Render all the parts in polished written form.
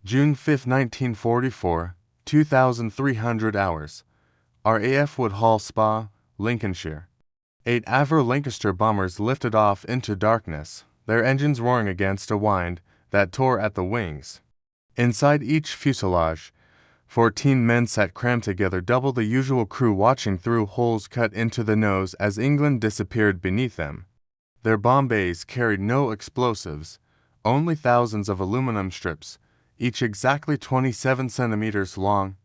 June 5, 1944, 2,300 hours. RAF Woodhall Spa, Lincolnshire. 8 Avro Lancaster bombers lifted off into darkness, their engines roaring against a wind that tore at the wings. Inside each fuselage, 14 men sat crammed together, double the usual crew watching through holes cut into the nose as England disappeared beneath them. Their bomb bays carried no explosives, only thousands of aluminum strips, each exactly 27 centimeters long,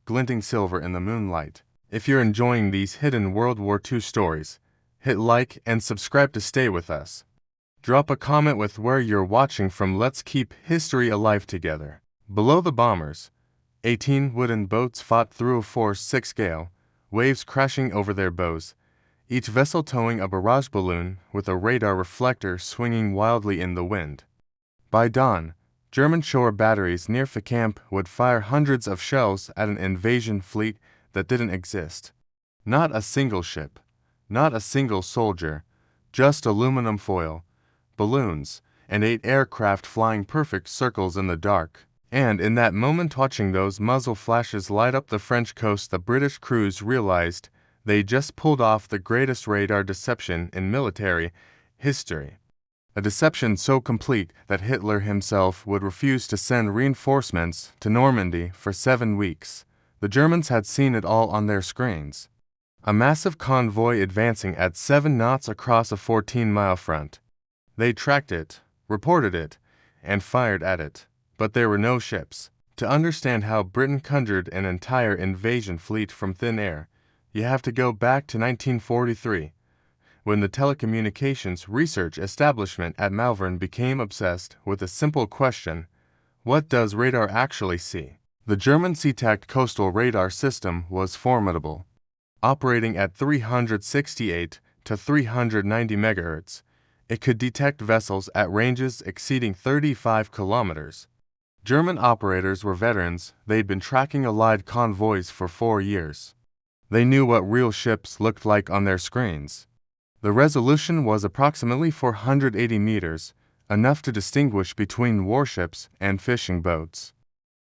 glinting silver in the moonlight. If you're enjoying these hidden World War II stories, hit like and subscribe to stay with us. Drop a comment with where you're watching from. Let's keep history alive together. Below the bombers, 18 wooden boats fought through a force 6 gale, waves crashing over their bows, each vessel towing a barrage balloon with a radar reflector swinging wildly in the wind. By dawn, German shore batteries near the camp would fire hundreds of shells at an invasion fleet that didn't exist. Not a single ship, not a single soldier, just aluminum foil, balloons, and 8 aircraft flying perfect circles in the dark. And in that moment, watching those muzzle flashes light up the French coast, the British crews realized they just pulled off the greatest radar deception in military history. A deception so complete that Hitler himself would refuse to send reinforcements to Normandy for 7 weeks. The Germans had seen it all on their screens. A massive convoy advancing at 7 knots across a 14-mile front. They tracked it, reported it, and fired at it. But there were no ships. To understand how Britain conjured an entire invasion fleet from thin air, you have to go back to 1943, when the telecommunications research establishment at Malvern became obsessed with a simple question: what does radar actually see? The German Sea-Tac coastal radar system was formidable. Operating at 368 to 390 MHz, it could detect vessels at ranges exceeding 35 kilometers. German operators were veterans. They'd been tracking Allied convoys for 4 years. They knew what real ships looked like on their screens. The resolution was approximately 480 meters, enough to distinguish between warships and fishing boats.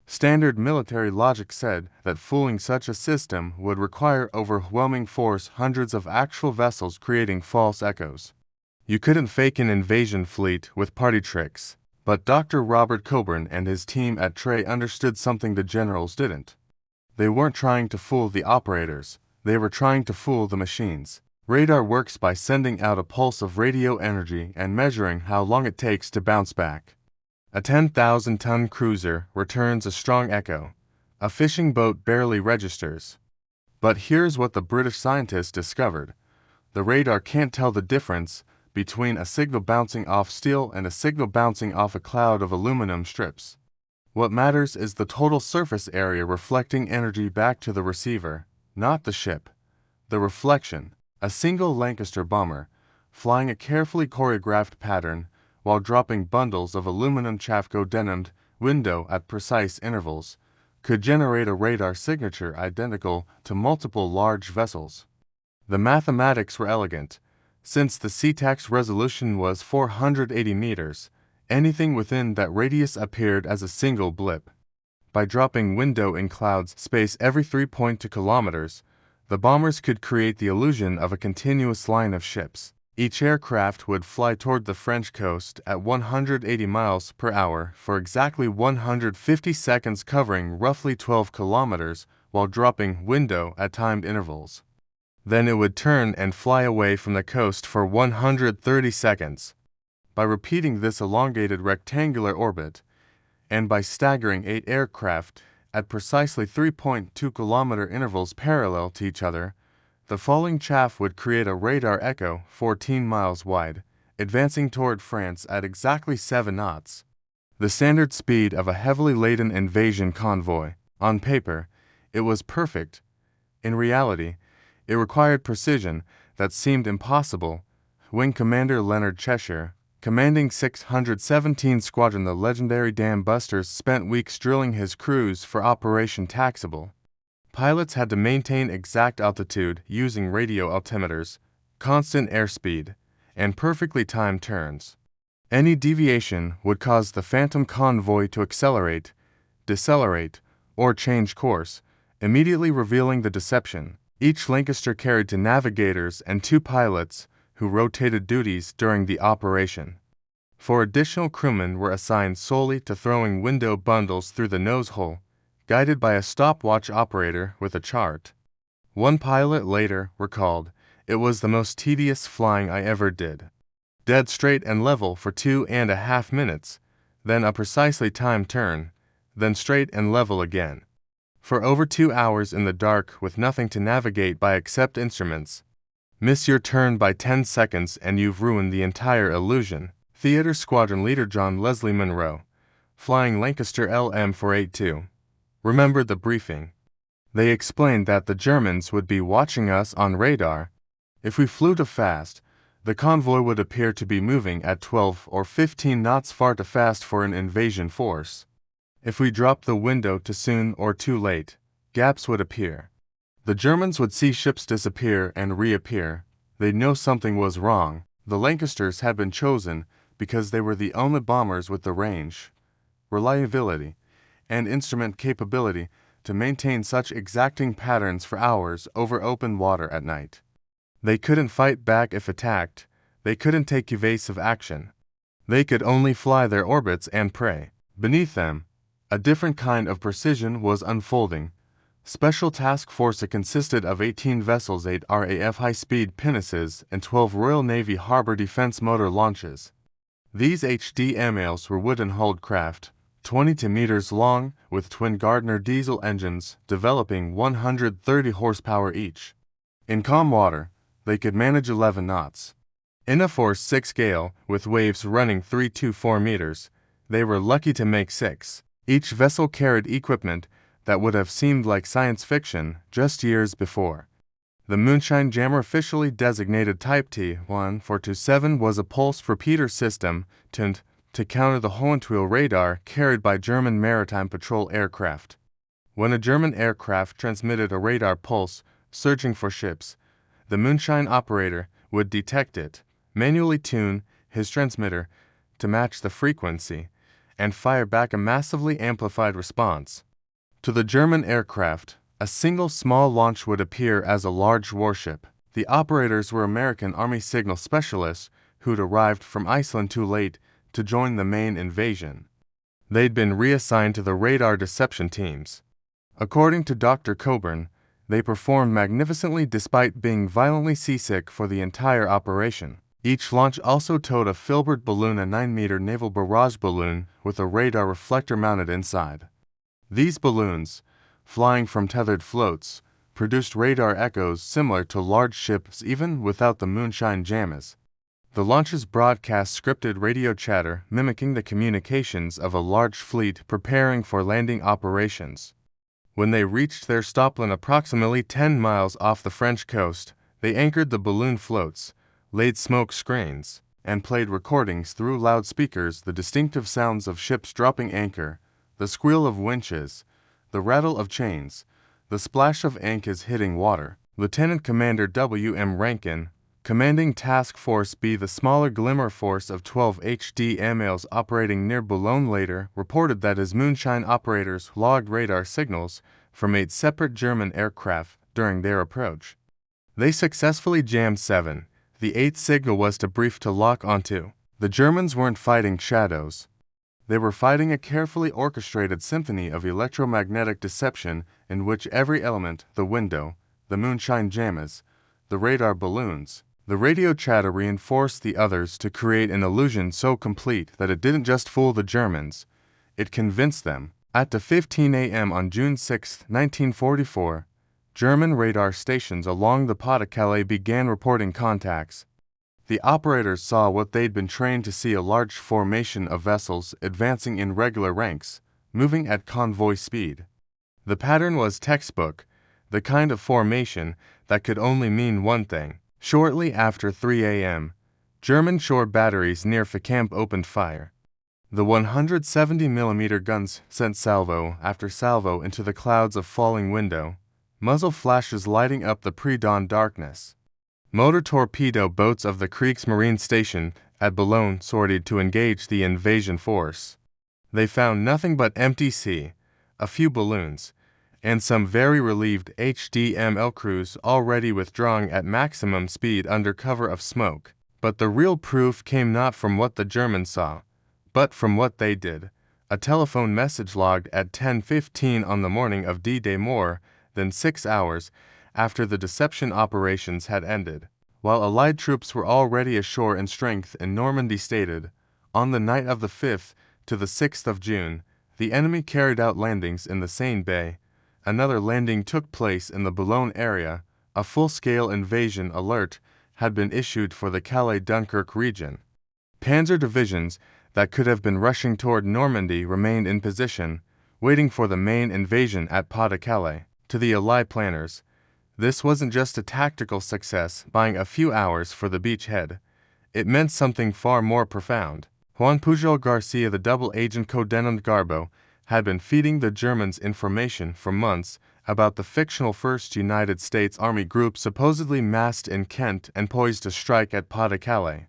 Standard military logic said that fooling such a system would require overwhelming force, hundreds of actual vessels creating false echoes. You couldn't fake an invasion fleet with party tricks, but Dr. Robert Coburn and his team at Trey understood something the generals didn't. They weren't trying to fool the operators, they were trying to fool the machines. Radar works by sending out a pulse of radio energy and measuring how long it takes to bounce back. A 10,000-ton cruiser returns a strong echo. A fishing boat barely registers. But here's what the British scientists discovered. The radar can't tell the difference between a signal bouncing off steel and a signal bouncing off a cloud of aluminum strips. What matters is the total surface area reflecting energy back to the receiver, not the ship. The reflection. A single Lancaster bomber, flying a carefully choreographed pattern while dropping bundles of aluminum chaff codenamed window at precise intervals, could generate a radar signature identical to multiple large vessels. The mathematics were elegant. Since the Sea-Tac's resolution was 480 meters, anything within that radius appeared as a single blip. By dropping window in clouds space every 3.2 kilometers, the bombers could create the illusion of a continuous line of ships. Each aircraft would fly toward the French coast at 180 miles per hour for exactly 150 seconds, covering roughly 12 kilometers while dropping window at timed intervals. Then it would turn and fly away from the coast for 130 seconds. By repeating this elongated rectangular orbit, and by staggering 8 aircraft at precisely 3.2 kilometer intervals parallel to each other, the falling chaff would create a radar echo 14 miles wide, advancing toward France at exactly 7 knots. The standard speed of a heavily laden invasion convoy. On paper, it was perfect. In reality, it required precision that seemed impossible. Wing Commander Leonard Cheshire, commanding 617 Squadron, the legendary Dam Busters, spent weeks drilling his crews for Operation Taxable. Pilots had to maintain exact altitude using radio altimeters, constant airspeed, and perfectly timed turns. Any deviation would cause the Phantom convoy to accelerate, decelerate, or change course, immediately revealing the deception. Each Lancaster carried two navigators and 2 pilots, who rotated duties during the operation. 4 additional crewmen were assigned solely to throwing window bundles through the nose hole, guided by a stopwatch operator with a chart. One pilot later recalled, "It was the most tedious flying I ever did. Dead straight and level for 2.5 minutes, then a precisely timed turn, then straight and level again. For over 2 hours in the dark with nothing to navigate by except instruments. Miss your turn by 10 seconds and you've ruined the entire illusion." Theater Squadron Leader John Leslie Monroe, flying Lancaster LM-482, remembered the briefing. "They explained that the Germans would be watching us on radar. If we flew too fast, the convoy would appear to be moving at 12 or 15 knots, far too fast for an invasion force. If we dropped the window too soon or too late, gaps would appear. The Germans would see ships disappear and reappear. They'd know something was wrong." The Lancasters had been chosen because they were the only bombers with the range, reliability, and instrument capability to maintain such exacting patterns for hours over open water at night. They couldn't fight back if attacked. They couldn't take evasive action. They could only fly their orbits and pray. Beneath them, a different kind of precision was unfolding. Special Task Force. It consisted of 18 vessels, 8 RAF high-speed pinnaces, and 12 Royal Navy harbor defense motor launches. These HDMLs were wooden-hulled craft, 22 meters long, with twin Gardner diesel engines developing 130 horsepower each. In calm water, they could manage 11 knots. In a force 6 gale, with waves running 3 to 4 meters, they were lucky to make 6. Each vessel carried equipment that would have seemed like science fiction just years before. The Moonshine Jammer, officially designated Type T-1427, was a pulse repeater system tuned to counter the Hohenschwel radar carried by German maritime patrol aircraft. When a German aircraft transmitted a radar pulse searching for ships, the Moonshine operator would detect it, manually tune his transmitter to match the frequency, and fire back a massively amplified response. To the German aircraft, a single small launch would appear as a large warship. The operators were American Army signal specialists who'd arrived from Iceland too late to join the main invasion. They'd been reassigned to the radar deception teams. According to Dr. Coburn, they performed magnificently despite being violently seasick for the entire operation. Each launch also towed a filbert balloon, a 9-meter naval barrage balloon with a radar reflector mounted inside. These balloons, flying from tethered floats, produced radar echoes similar to large ships even without the Moonshine jammers. The launches broadcast scripted radio chatter mimicking the communications of a large fleet preparing for landing operations. When they reached their stopland approximately 10 miles off the French coast, they anchored the balloon floats, laid smoke screens, and played recordings through loudspeakers the distinctive sounds of ships dropping anchor, the squeal of winches, the rattle of chains, the splash of anchors hitting water. Lieutenant Commander W.M. Rankin, commanding Task Force B, the smaller Glimmer force of 12 HDMLs operating near Boulogne, later reported that his Moonshine operators logged radar signals from 8 separate German aircraft during their approach. They successfully jammed 7. The 8th signal was to brief to lock onto. The Germans weren't fighting shadows. They were fighting a carefully orchestrated symphony of electromagnetic deception in which every element, the window, the Moonshine jammers, the radar balloons, the radio chatter, reinforced the others to create an illusion so complete that it didn't just fool the Germans, it convinced them. At 2:15 a.m. on June 6, 1944, German radar stations along the Pas-de-Calais began reporting contacts. The operators saw what they'd been trained to see: a large formation of vessels advancing in regular ranks, moving at convoy speed. The pattern was textbook, the kind of formation that could only mean one thing. Shortly after 3 a.m., German shore batteries near Fécamp opened fire. The 170mm guns sent salvo after salvo into the clouds of falling window, muzzle flashes lighting up the pre-dawn darkness. Motor torpedo boats of the Kriegsmarine station at Boulogne sortied to engage the invasion force. They found nothing but empty sea, a few balloons, and some very relieved HDML crews already withdrawing at maximum speed under cover of smoke. But the real proof came not from what the Germans saw, but from what they did. A telephone message logged at 10:15 on the morning of D-Day, more than 6 hours after the deception operations had ended. While Allied troops were already ashore in strength in Normandy, stated, on the night of the 5th to the 6th of June, the enemy carried out landings in the Seine Bay. Another landing took place in the Boulogne area. A full-scale invasion alert had been issued for the Calais-Dunkirk region. Panzer divisions that could have been rushing toward Normandy remained in position, waiting for the main invasion at Pas-de-Calais. To the Allied planners, this wasn't just a tactical success buying a few hours for the beachhead. It meant something far more profound. Juan Pujol Garcia, the double agent codenamed Garbo, had been feeding the Germans information for months about the fictional 1st United States Army group supposedly massed in Kent and poised to strike at Pas-de-Calais.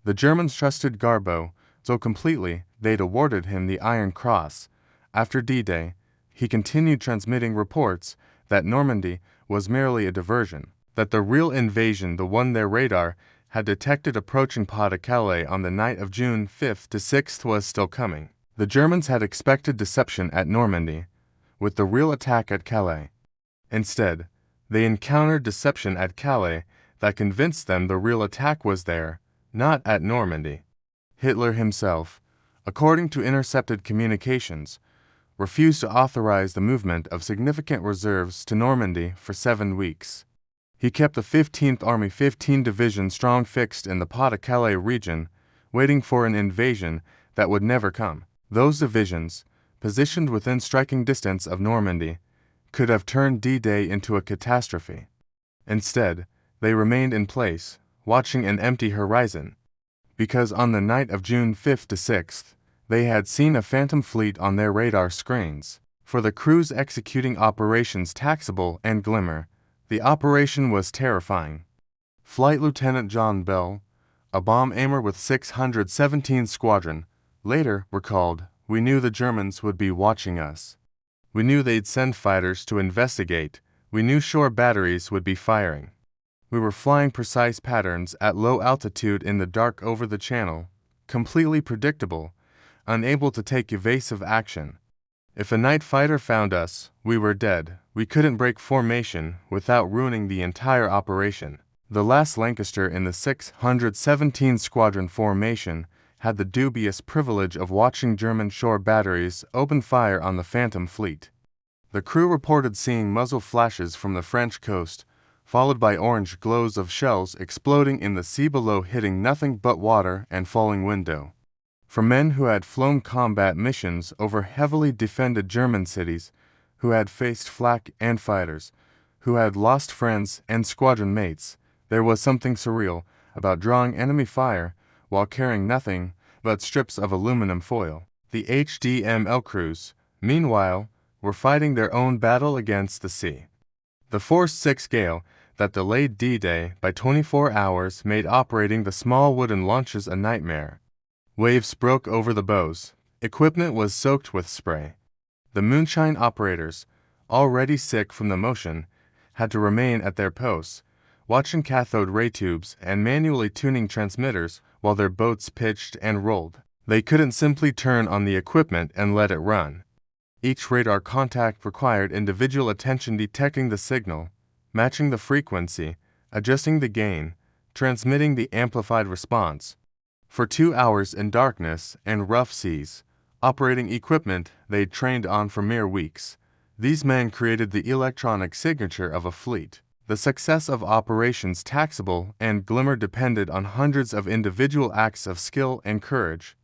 The Germans trusted Garbo so completely they'd awarded him the Iron Cross. After D-Day, he continued transmitting reports that Normandy was merely a diversion, that the real invasion, the one their radar had detected approaching Pas-de-Calais on the night of June 5th to 6th, was still coming. The Germans had expected deception at Normandy, with the real attack at Calais. Instead, they encountered deception at Calais that convinced them the real attack was there, not at Normandy. Hitler himself, according to intercepted communications, refused to authorize the movement of significant reserves to Normandy for 7 weeks. He kept the 15th Army 15 Division strong fixed in the Pas-de-Calais region, waiting for an invasion that would never come. Those divisions, positioned within striking distance of Normandy, could have turned D-Day into a catastrophe. Instead, they remained in place, watching an empty horizon, because on the night of June 5th to 6th, they had seen a phantom fleet on their radar screens. For the crews executing Operations Taxable and Glimmer, the operation was terrifying. Flight Lieutenant John Bell, a bomb aimer with 617 Squadron, later recalled, "We knew the Germans would be watching us. We knew they'd send fighters to investigate. We knew shore batteries would be firing. We were flying precise patterns at low altitude in the dark over the channel, completely predictable, unable to take evasive action. If a night fighter found us, we were dead. We couldn't break formation without ruining the entire operation." The last Lancaster in the 617 Squadron formation had the dubious privilege of watching German shore batteries open fire on the Phantom fleet. The crew reported seeing muzzle flashes from the French coast, followed by orange glows of shells exploding in the sea below, hitting nothing but water and falling window. For men who had flown combat missions over heavily defended German cities, who had faced flak and fighters, who had lost friends and squadron mates, there was something surreal about drawing enemy fire while carrying nothing but strips of aluminum foil. The HDML crews, meanwhile, were fighting their own battle against the sea. The force 6 gale that delayed D-Day by 24 hours made operating the small wooden launches a nightmare. Waves broke over the bows. Equipment was soaked with spray. The moonshine operators, already sick from the motion, had to remain at their posts, watching cathode ray tubes and manually tuning transmitters while their boats pitched and rolled. They couldn't simply turn on the equipment and let it run. Each radar contact required individual attention, detecting the signal, matching the frequency, adjusting the gain, transmitting the amplified response. For 2 hours in darkness and rough seas, operating equipment they'd trained on for mere weeks, these men created the electronic signature of a fleet. The success of Operations Taxable and Glimmer depended on hundreds of individual acts of skill and courage.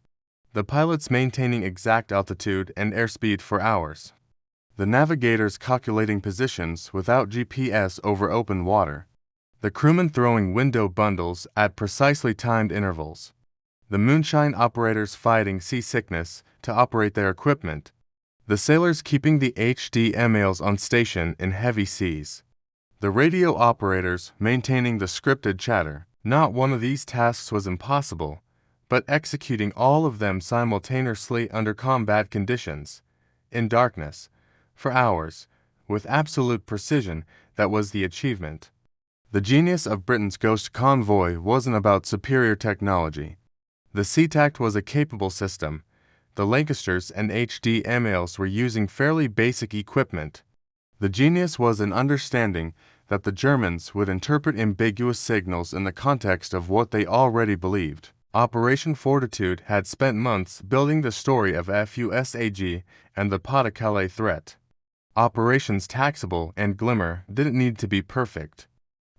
The pilots maintaining exact altitude and airspeed for hours. The navigators calculating positions without GPS over open water. The crewmen throwing window bundles at precisely timed intervals. The moonshine operators fighting seasickness to operate their equipment. The sailors keeping the HDMLs on station in heavy seas. The radio operators maintaining the scripted chatter. Not one of these tasks was impossible, but executing all of them simultaneously under combat conditions, in darkness, for hours, with absolute precision. That was the achievement. The genius of Britain's Ghost Convoy wasn't about superior technology. The SeaTac was a capable system. The Lancasters and HMALs were using fairly basic equipment. The genius was in understanding that the Germans would interpret ambiguous signals in the context of what they already believed. Operation Fortitude had spent months building the story of FUSAG and the Pas-de-Calais threat. Operations Taxable and Glimmer didn't need to be perfect.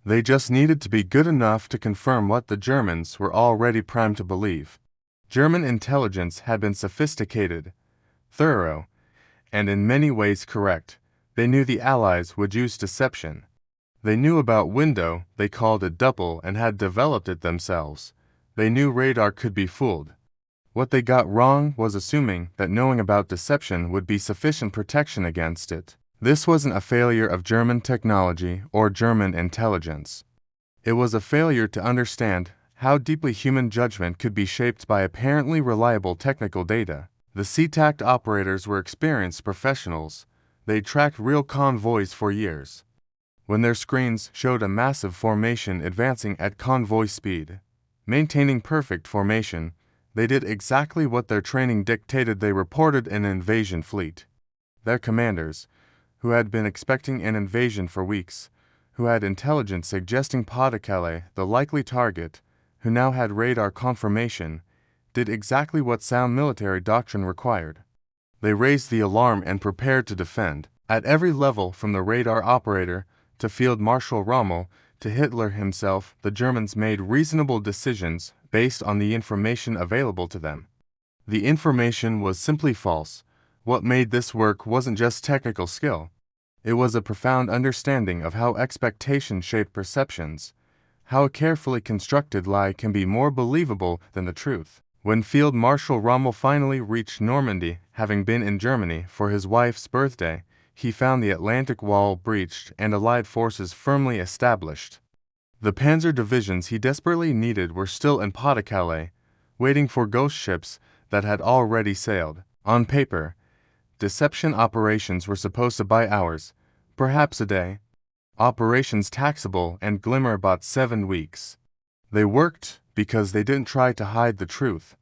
They just needed to be good enough to confirm what the Germans were already primed to believe. German intelligence had been sophisticated, thorough, and in many ways correct. They knew the Allies would use deception. They knew about window, they called it double, and had developed it themselves. They knew radar could be fooled. What they got wrong was assuming that knowing about deception would be sufficient protection against it. This wasn't a failure of German technology or German intelligence. It was a failure to understand how deeply human judgment could be shaped by apparently reliable technical data. The SeaTac operators were experienced professionals. They'd tracked real convoys for years. When their screens showed a massive formation advancing at convoy speed, maintaining perfect formation, they did exactly what their training dictated. They reported an invasion fleet. Their commanders, who had been expecting an invasion for weeks, who had intelligence suggesting Pas-de-Calais the likely target, who now had radar confirmation, did exactly what sound military doctrine required. They raised the alarm and prepared to defend. At every level, from the radar operator to Field Marshal Rommel to Hitler himself, the Germans made reasonable decisions based on the information available to them. The information was simply false. What made this work wasn't just technical skill. It was a profound understanding of how expectation shaped perceptions, how a carefully constructed lie can be more believable than the truth. When Field Marshal Rommel finally reached Normandy, having been in Germany for his wife's birthday, he found the Atlantic Wall breached and Allied forces firmly established. The panzer divisions he desperately needed were still in Pas-de-Calais, waiting for ghost ships that had already sailed. On paper, deception operations were supposed to buy hours, perhaps a day. Operations Taxable and Glimmer bought 7 weeks. They worked because they didn't try to hide the truth.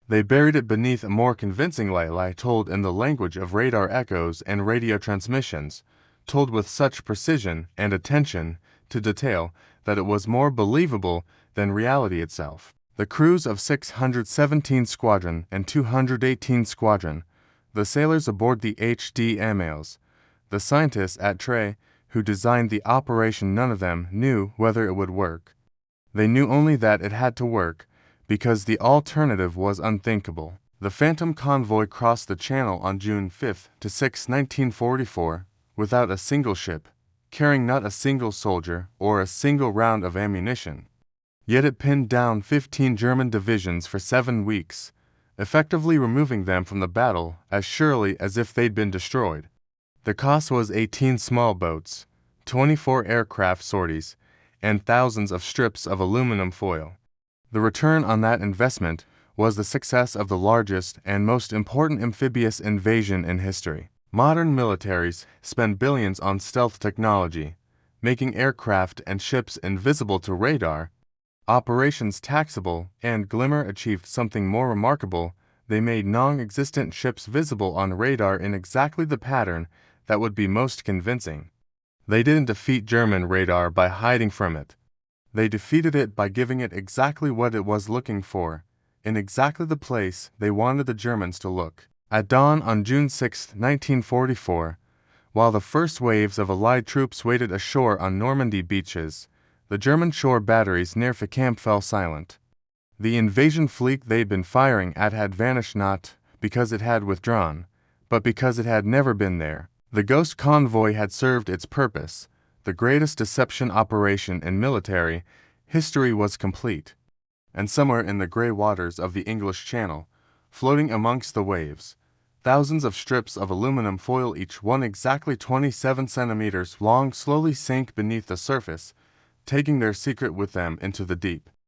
They buried it beneath a more convincing lie told in the language of radar echoes and radio transmissions, told with such precision and attention to detail that it was more believable than reality itself. The crews of 617 Squadron and 218 Squadron, the sailors aboard the HMALs, the scientists at Trey who designed the operation, none of them knew whether it would work. They knew only that it had to work, because the alternative was unthinkable. The Phantom Convoy crossed the Channel on June 5 to 6, 1944, without a single ship, carrying not a single soldier or a single round of ammunition. Yet it pinned down 15 German divisions for 7 weeks, effectively removing them from the battle as surely as if they'd been destroyed. The cost was 18 small boats, 24 aircraft sorties, and thousands of strips of aluminum foil. The return on that investment was the success of the largest and most important amphibious invasion in history. Modern militaries spend billions on stealth technology, making aircraft and ships invisible to radar. Operations Taxable and Glimmer achieved something more remarkable. They made non-existent ships visible on radar in exactly the pattern that would be most convincing. They didn't defeat German radar by hiding from it. They defeated it by giving it exactly what it was looking for, in exactly the place they wanted the Germans to look. At dawn on June 6, 1944, while the first waves of Allied troops waited ashore on Normandy beaches, the German shore batteries near Fécamp fell silent. The invasion fleet they'd been firing at had vanished, not because it had withdrawn, but because it had never been there. The Ghost Convoy had served its purpose. The greatest deception operation in military history was complete. And somewhere in the gray waters of the English Channel, floating amongst the waves, thousands of strips of aluminum foil, each one exactly 27 centimeters long, slowly sank beneath the surface, taking their secret with them into the deep.